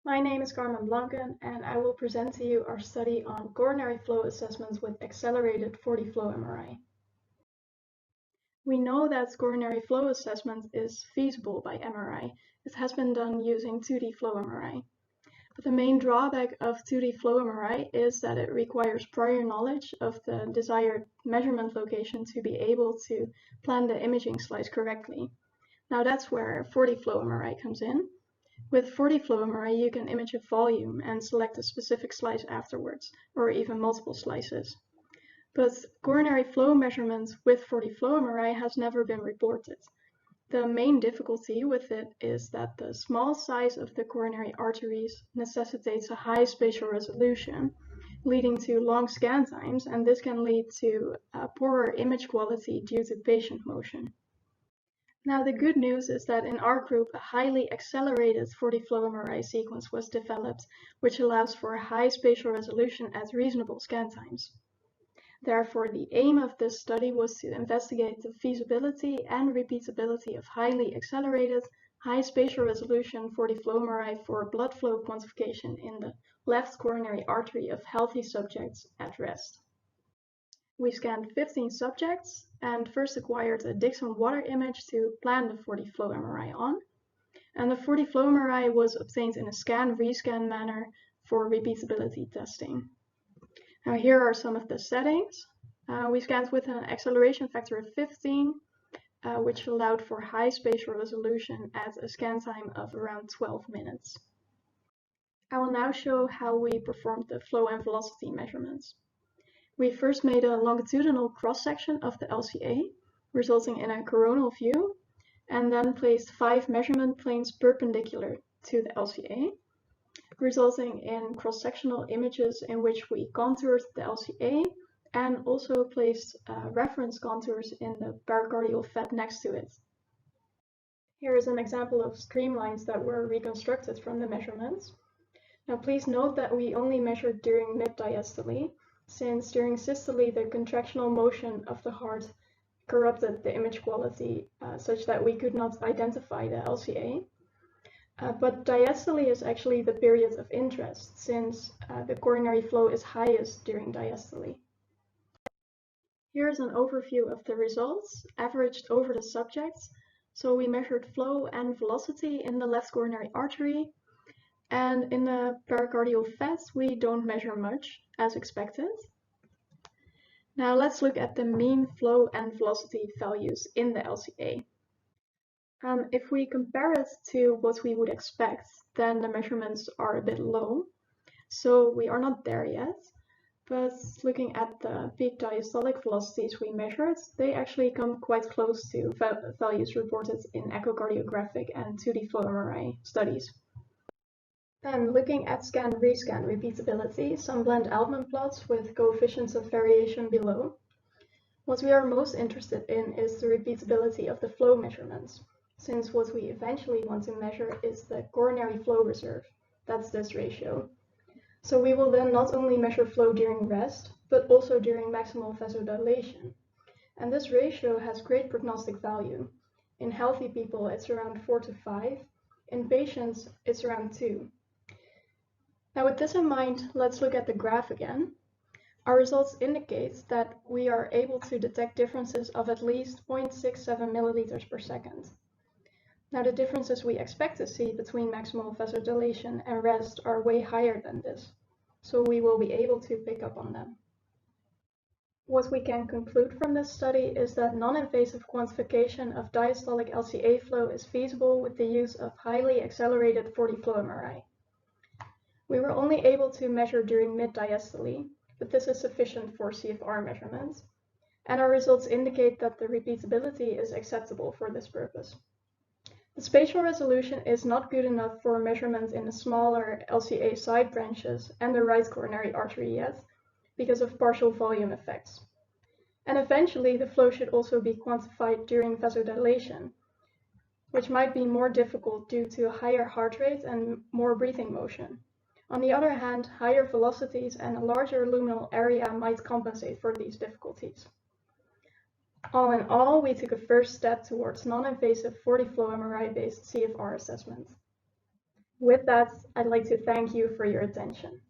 My name is Blanken, and I will present to you our study on coronary flow assessments with accelerated 4D flow MRI. We know that coronary flow assessment is feasible by MRI. It has been done using 2D flow MRI. But the main drawback of 2D flow MRI is that it requires prior knowledge of the desired measurement location to be able to plan the imaging slice correctly. Now that's where 4D flow MRI comes in. With 4D flow MRI, you can image a volume and select a specific slice afterwards, or even multiple slices. But coronary flow measurements with 4D flow MRI has never been reported. The main difficulty with it is that the small size of the coronary arteries necessitates a high spatial resolution, leading to long scan times, and this can lead to poorer image quality due to patient motion. Now, the good news is that in our group, a highly accelerated 4D flow MRI sequence was developed, which allows for high spatial resolution at reasonable scan times. Therefore, the aim of this study was to investigate the feasibility and repeatability of highly accelerated, high spatial resolution 4D flow MRI for blood flow quantification in the left coronary artery of healthy subjects at rest. We scanned 15 subjects and first acquired a Dixon water image to plan the 4D flow MRI on. And the 4D flow MRI was obtained in a scan-rescan manner for repeatability testing. Now here are some of the settings. We scanned with an acceleration factor of 15, which allowed for high spatial resolution at a scan time of around 12 minutes. I will now show how we performed the flow and velocity measurements. We first made a longitudinal cross-section of the LCA, resulting in a coronal view, and then placed 5 measurement planes perpendicular to the LCA, resulting in cross-sectional images in which we contoured the LCA and also placed reference contours in the pericardial fat next to it. Here is an example of streamlines that were reconstructed from the measurements. Now please note that we only measured during mid-diastole, since during systole the contractional motion of the heart corrupted the image quality such that we could not identify the LCA. But diastole is actually the period of interest, since the coronary flow is highest during diastole. Here is an overview of the results, averaged over the subjects. So we measured flow and velocity in the left coronary artery, and in the pericardial fat, we don't measure much, as expected. Now let's look at the mean flow and velocity values in the LCA. If we compare it to what we would expect, then the measurements are a bit low. So we are not there yet. But looking at the peak diastolic velocities we measured, they actually come quite close to values reported in echocardiographic and 2D flow MRI studies. Then looking at scan-rescan repeatability, some blend Altman plots with coefficients of variation below. What we are most interested in is the repeatability of the flow measurements, since what we eventually want to measure is the coronary flow reserve. That's this ratio. So we will then not only measure flow during rest, but also during maximal vasodilation. And this ratio has great prognostic value. In healthy people, it's around 4 to 5. In patients, it's around 2. Now with this in mind, let's look at the graph again. Our results indicate that we are able to detect differences of at least 0.67 milliliters per second. Now the differences we expect to see between maximal vasodilation and rest are way higher than this, so we will be able to pick up on them. What we can conclude from this study is that non-invasive quantification of diastolic LCA flow is feasible with the use of highly accelerated 4D flow MRI. We were only able to measure during mid-diastole, but this is sufficient for CFR measurements, and our results indicate that the repeatability is acceptable for this purpose. The spatial resolution is not good enough for measurement in the smaller LCA side branches and the right coronary artery yet, because of partial volume effects. And eventually, the flow should also be quantified during vasodilation, which might be more difficult due to a higher heart rate and more breathing motion. On the other hand, higher velocities and a larger luminal area might compensate for these difficulties. All in all, we took a first step towards non-invasive 4D flow MRI-based CFR assessment. With that, I'd like to thank you for your attention.